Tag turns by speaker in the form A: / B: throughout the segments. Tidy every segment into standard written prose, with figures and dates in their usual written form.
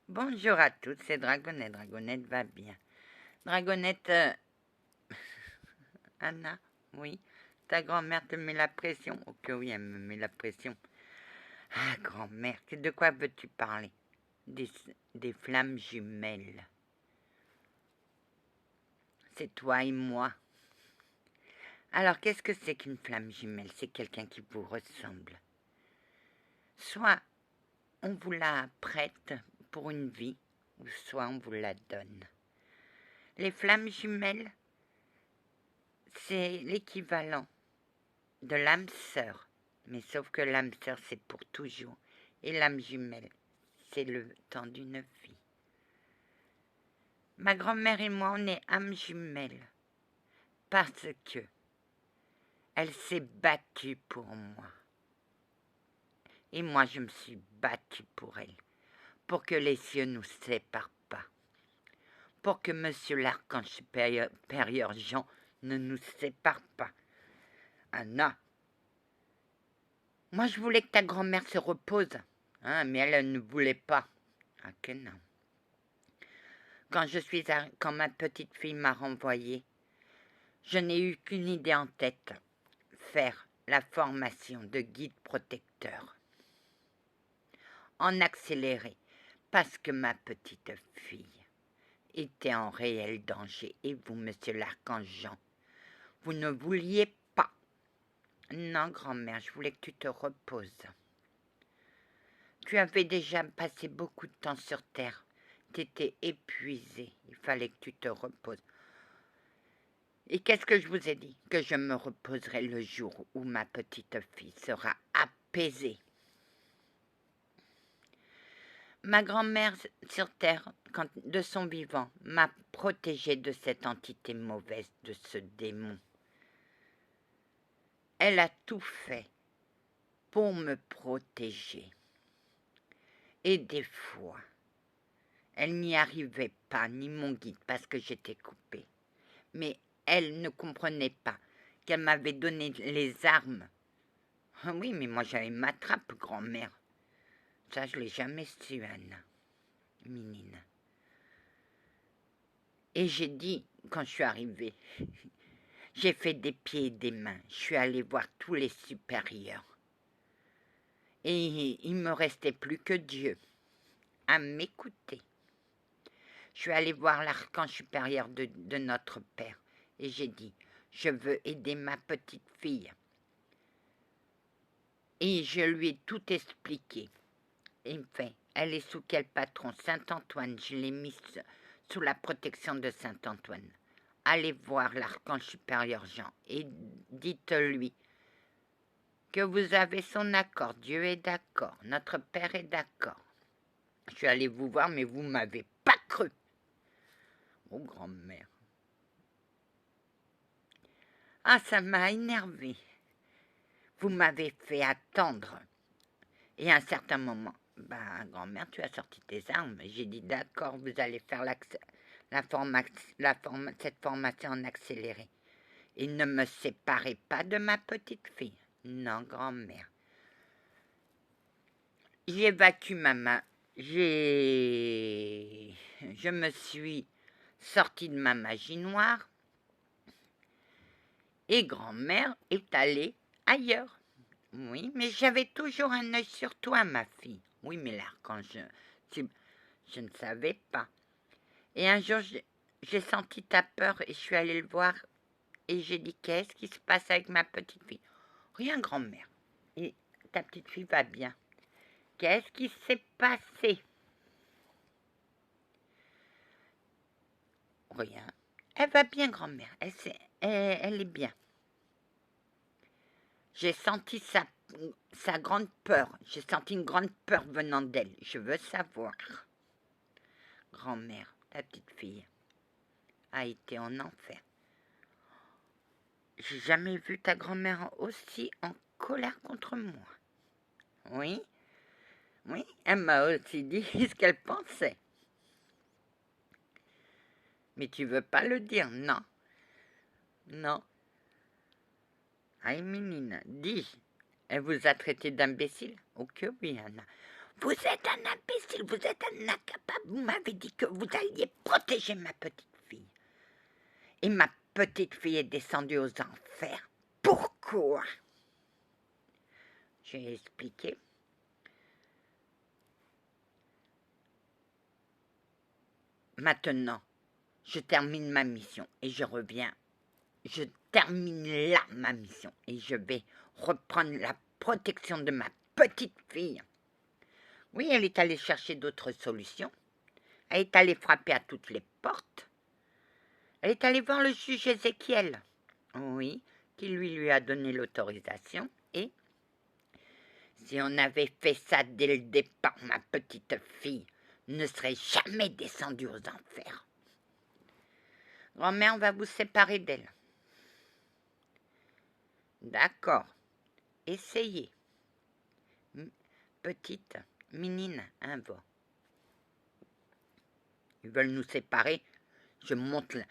A: Bonjour à tous, c'est Dragonette. Dragonette va bien. Dragonette, Anna, oui, ta grand-mère te met la pression. Oh que oui, elle me met la pression. Ah, grand-mère, de quoi veux-tu parler? des, des flammes jumelles. C'est toi et moi. Alors, qu'est-ce que c'est qu'une flamme jumelle? C'est quelqu'un qui vous ressemble. Soit on vous la prête pour une vie, ou soit on vous la donne. Les flammes jumelles, c'est l'équivalent de l'âme sœur. Mais sauf que l'âme sœur, c'est pour toujours. Et l'âme jumelle, c'est le temps d'une vie. Ma grand-mère et moi, on est âmes jumelles. Parce que elle s'est battue pour moi. Et moi, je me suis battue pour elle. Pour que les cieux nous séparent pas. Pour que Monsieur l'archange supérieur Jean ne nous sépare pas. Anna, moi je voulais que ta grand-mère se repose. Hein, mais elle ne voulait pas. Ah que non. Quand ma petite fille m'a renvoyée, je n'ai eu qu'une idée en tête. Faire la formation de guide protecteur. En accéléré. Parce que ma petite fille était en réel danger. Et vous, monsieur l'archange Jean, vous ne vouliez pas. Non, grand-mère, je voulais que tu te reposes. Tu avais déjà passé beaucoup de temps sur Terre. Tu étais épuisée. Il fallait que tu te reposes. Et qu'est-ce que je vous ai dit? Que je me reposerai le jour où ma petite fille sera apaisée. Ma grand-mère sur Terre, de son vivant, m'a protégée de cette entité mauvaise, de ce démon. Elle a tout fait pour me protéger. Et des fois, elle n'y arrivait pas, ni mon guide, parce que j'étais coupée. Mais elle ne comprenait pas qu'elle m'avait donné les armes. Ah oui, mais moi j'avais ma trappe, grand-mère. Ça, je l'ai jamais su, Anna, minine. Et j'ai dit, quand je suis arrivée, j'ai fait des pieds et des mains. Je suis allée voir tous les supérieurs. Et il me restait plus que Dieu à m'écouter. Je suis allée voir l'archange supérieur de notre Père. Et j'ai dit, je veux aider ma petite fille. Et je lui ai tout expliqué. Enfin, elle est sous quel patron? Saint-Antoine. Je l'ai mise sous la protection de Saint-Antoine. Allez voir l'archange supérieur Jean et dites-lui que vous avez son accord. Dieu est d'accord. Notre Père est d'accord. Je suis allée vous voir, mais vous ne m'avez pas cru. Oh, grand-mère. Ah, ça m'a énervée. Vous m'avez fait attendre. Et à un certain moment, grand-mère, tu as sorti tes armes. J'ai dit, d'accord, vous allez faire cette formation en accéléré. Et ne me séparez pas de ma petite fille. Non, grand-mère. J'évacue ma main. Je me suis sortie de ma magie noire. Et grand-mère est allée ailleurs. Oui, mais j'avais toujours un œil sur toi, ma fille. Oui, mais l'archange, je ne savais pas. Et un jour, j'ai senti ta peur et je suis allée le voir. Et j'ai dit, qu'est-ce qui se passe avec ma petite fille? Rien, grand-mère. Et ta petite fille va bien. Qu'est-ce qui s'est passé? Rien. Elle va bien, grand-mère. Elle est bien. J'ai senti sa grande peur. J'ai senti une grande peur venant d'elle. Je veux savoir. Grand-mère, ta petite fille a été en enfer. J'ai jamais vu ta grand-mère aussi en colère contre moi. Oui, oui, elle m'a aussi dit ce qu'elle pensait. Mais tu veux pas le dire, non. Non. Aïe, minine, dis, elle vous a traité d'imbécile? Oh que oui, Anna. Vous êtes un imbécile, vous êtes un incapable. Vous m'avez dit que vous alliez protéger ma petite fille. Et ma petite fille est descendue aux enfers. Pourquoi? J'ai expliqué. Maintenant, je termine ma mission et je reviens. Je termine là ma mission et je vais reprendre la protection de ma petite fille. Oui, elle est allée chercher d'autres solutions. Elle est allée frapper à toutes les portes. Elle est allée voir le juge Ézéchiel. Oui, qui lui a donné l'autorisation. Et si on avait fait ça dès le départ, ma petite fille ne serait jamais descendue aux enfers. Grand-mère va vous séparer d'elle. D'accord. Essayez. Petite, minine, un va. Ils veulent nous séparer. Je monte là.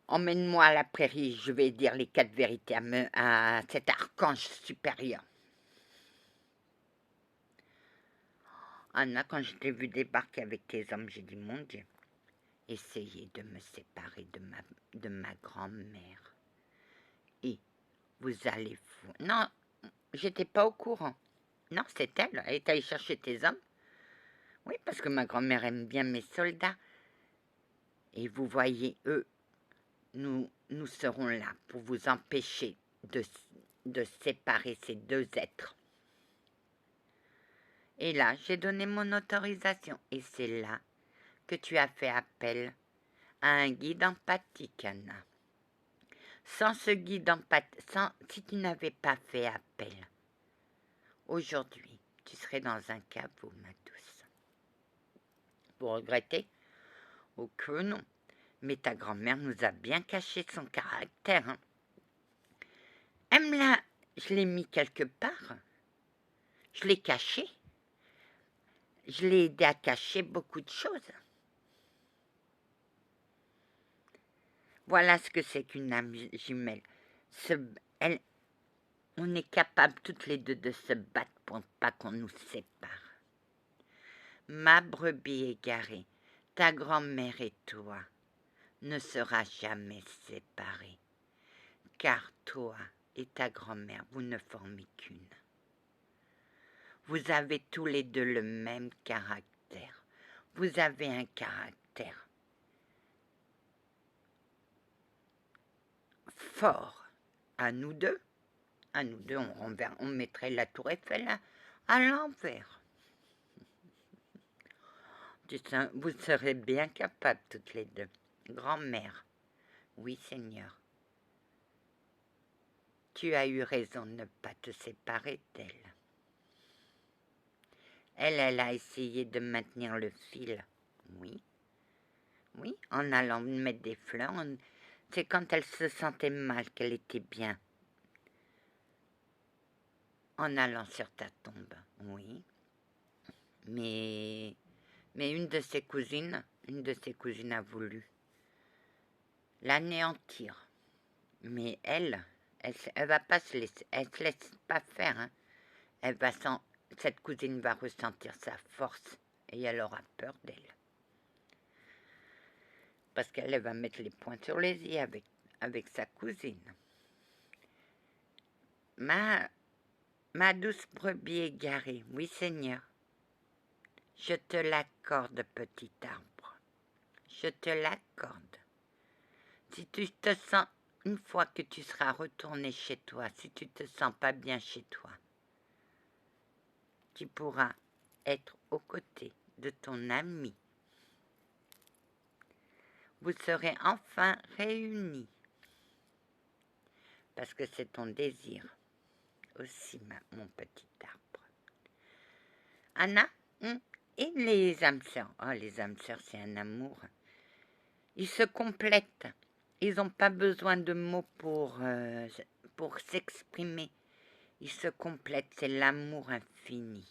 A: Emmène-moi à la prairie, je vais dire les 4 vérités à cet archange supérieur. Anna, quand je t'ai vu débarquer avec tes hommes, j'ai dit, mon Dieu, essayez de me séparer de ma grand-mère. Et vous allez... Non, j'étais pas au courant. Non, c'est elle. Elle est allée chercher tes hommes. Oui, parce que ma grand-mère aime bien mes soldats. Et vous voyez, eux, nous serons là pour vous empêcher de séparer ces 2 êtres. Et là, j'ai donné mon autorisation. Et c'est là que tu as fait appel à un guide empathique, Anna. Sans ce guide empathique, si tu n'avais pas fait appel, aujourd'hui, tu serais dans un caveau, ma douce. Vous regrettez? Oh que non. Mais ta grand-mère nous a bien caché son caractère. Hein. Je l'ai mis quelque part. Je l'ai caché. Je l'ai aidé à cacher beaucoup de choses. Voilà ce que c'est qu'une âme jumelle. On est capable toutes les 2 de se battre pour pas qu'on nous sépare. Ma brebis égarée, ta grand-mère et toi ne sera jamais séparés, car toi et ta grand-mère, vous ne formez qu'une. Vous avez tous les 2 le même caractère. Vous avez un caractère fort. À nous deux, on mettrait la tour Eiffel à l'envers. Vous serez bien capables toutes les 2. Grand-mère, oui Seigneur, tu as eu raison de ne pas te séparer d'elle. Elle a essayé de maintenir le fil, oui, en allant mettre des fleurs. C'est quand elle se sentait mal qu'elle était bien. En allant sur ta tombe, oui. Mais une de ses cousines a voulu l'anéantir. Mais elle va pas se laisser, elle se laisse pas faire. Hein. Cette cousine va ressentir sa force et elle aura peur d'elle. Parce qu'elle va mettre les points sur les i avec sa cousine. Ma douce brebis égarée, oui Seigneur, je te l'accorde, petit arbre, je te l'accorde. Si tu te sens, une fois que tu seras retourné chez toi, si tu te sens pas bien chez toi, tu pourras être aux côtés de ton ami. Vous serez enfin réunis, parce que c'est ton désir aussi, mon petit arbre. Anna, et les âmes sœurs? Oh, les âmes sœurs, c'est un amour. Ils se complètent. Ils n'ont pas besoin de mots pour s'exprimer. Ils se complètent. C'est l'amour infini.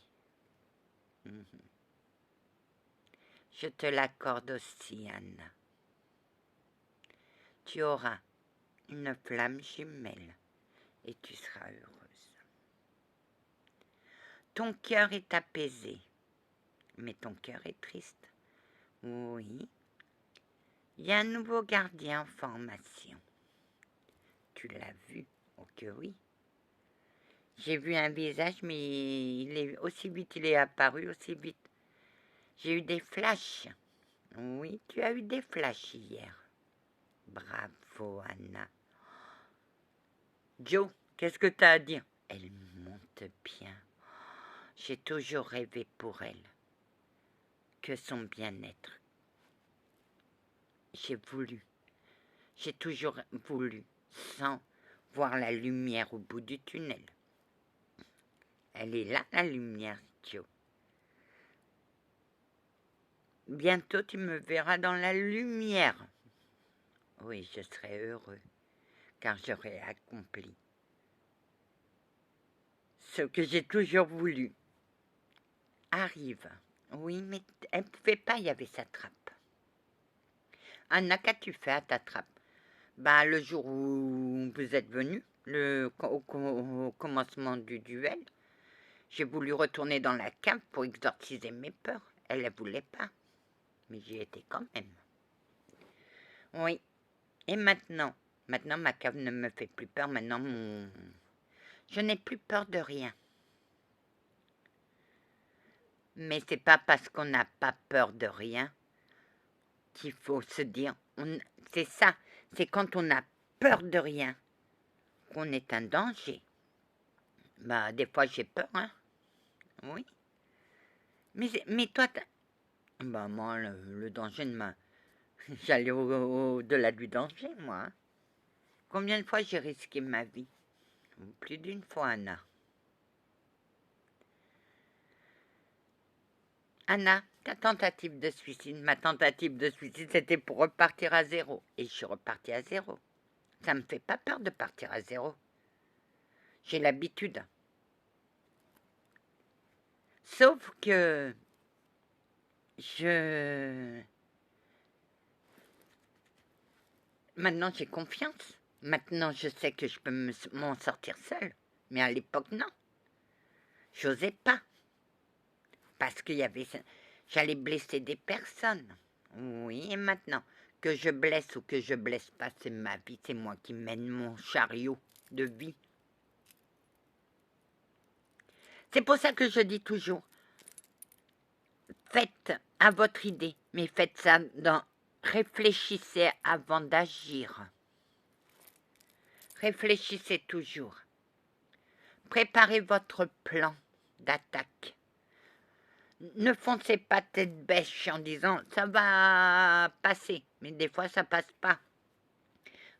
A: Je te l'accorde aussi, Anna. Tu auras une flamme jumelle et tu seras heureuse. Ton cœur est apaisé, mais ton cœur est triste. Oui. Il y a un nouveau gardien en formation. Tu l'as vu? Oh que oui. J'ai vu un visage, mais aussi vite il est apparu, aussi vite. J'ai eu des flashs. Oui, tu as eu des flashs hier. Bravo, Anna. Joe, qu'est-ce que tu as à dire? Elle monte bien. J'ai toujours rêvé pour elle. Que son bien-être. J'ai toujours voulu, sans voir la lumière au bout du tunnel. Elle est là, la lumière, Joe. Bientôt, tu me verras dans la lumière. Oui, je serai heureux, car j'aurai accompli ce que j'ai toujours voulu. Arrive. Oui, mais elle ne pouvait pas, il y avait sa trappe. Anna, qu'as-tu fait à ta trappe? Le jour où vous êtes venu, au commencement du duel, j'ai voulu retourner dans la cave pour exorciser mes peurs. Elle ne voulait pas, mais j'y étais quand même. Oui, et maintenant, ma cave ne me fait plus peur. Maintenant, je n'ai plus peur de rien. Mais c'est pas parce qu'on n'a pas peur de rien qu'il faut se dire, c'est ça, c'est quand on a peur de rien qu'on est un danger. Des fois j'ai peur, hein. Oui. Mais toi, moi, le danger ne m'a... J'allais au-delà du danger, moi. Hein. Combien de fois j'ai risqué ma vie? Plus d'une fois, Anna. Anna, ta tentative de suicide, ma tentative de suicide, c'était pour repartir à zéro. Et je suis repartie à zéro. Ça me fait pas peur de partir à zéro. J'ai l'habitude. Sauf que maintenant j'ai confiance. Maintenant je sais que je peux m'en sortir seule. Mais à l'époque, non. J'osais pas. Parce qu'il y avait... J'allais blesser des personnes. Oui, et maintenant, que je blesse ou que je blesse pas, c'est ma vie. C'est moi qui mène mon chariot de vie. C'est pour ça que je dis toujours, faites à votre idée, mais faites ça réfléchissez avant d'agir. Réfléchissez toujours. Préparez votre plan d'attaque. Ne foncez pas tête bêche en disant « ça va passer », mais des fois ça passe pas.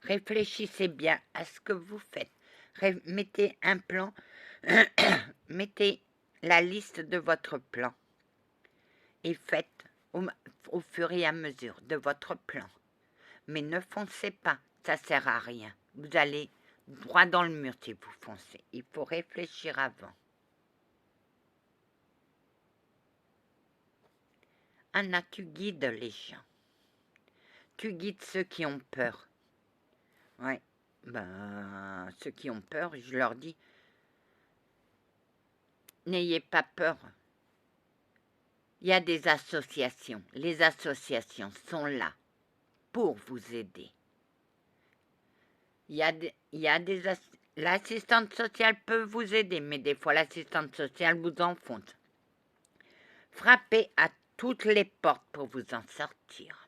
A: Réfléchissez bien à ce que vous faites. Mettez un plan, mettez la liste de votre plan et faites au fur et à mesure de votre plan. Mais ne foncez pas, ça sert à rien. Vous allez droit dans le mur si vous foncez. Il faut réfléchir avant. Anna, tu guides les gens. Tu guides ceux qui ont peur. Ouais, ceux qui ont peur, je leur dis, n'ayez pas peur. Il y a des associations. Les associations sont là pour vous aider. L'assistante sociale peut vous aider, mais des fois l'assistante sociale vous enfonce. Frappez à toutes les portes pour vous en sortir.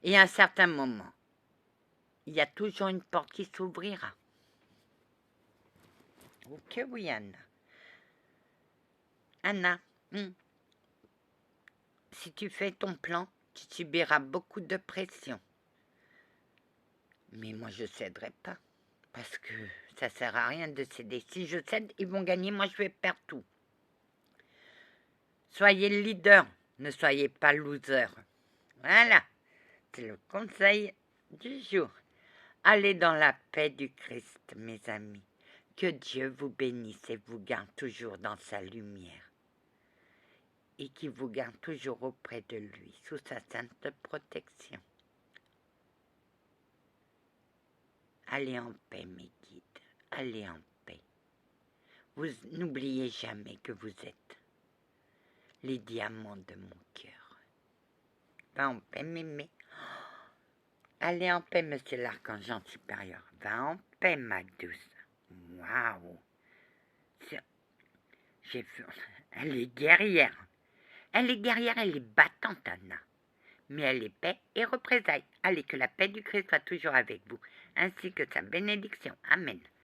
A: Et à un certain moment, il y a toujours une porte qui s'ouvrira. Ok, oui, Anna. Anna, si tu fais ton plan, tu subiras beaucoup de pression. Mais moi, je ne céderai pas. Parce que ça ne sert à rien de céder. Si je cède, ils vont gagner, moi je vais perdre tout. Soyez leader, ne soyez pas loser. Voilà, c'est le conseil du jour. Allez dans la paix du Christ, mes amis. Que Dieu vous bénisse et vous garde toujours dans sa lumière. Et qu'il vous garde toujours auprès de lui, sous sa sainte protection. Allez en paix, mes guides. Allez en paix. Vous n'oubliez jamais que vous êtes les diamants de mon cœur. Va en paix, mémé. Allez en paix, monsieur l'archange supérieur. Va en paix, ma douce. Waouh. Elle est guerrière. Elle est guerrière, elle est battante, Anna. Mais elle est paix et représailles. Allez, que la paix du Christ soit toujours avec vous, ainsi que sa bénédiction. Amen.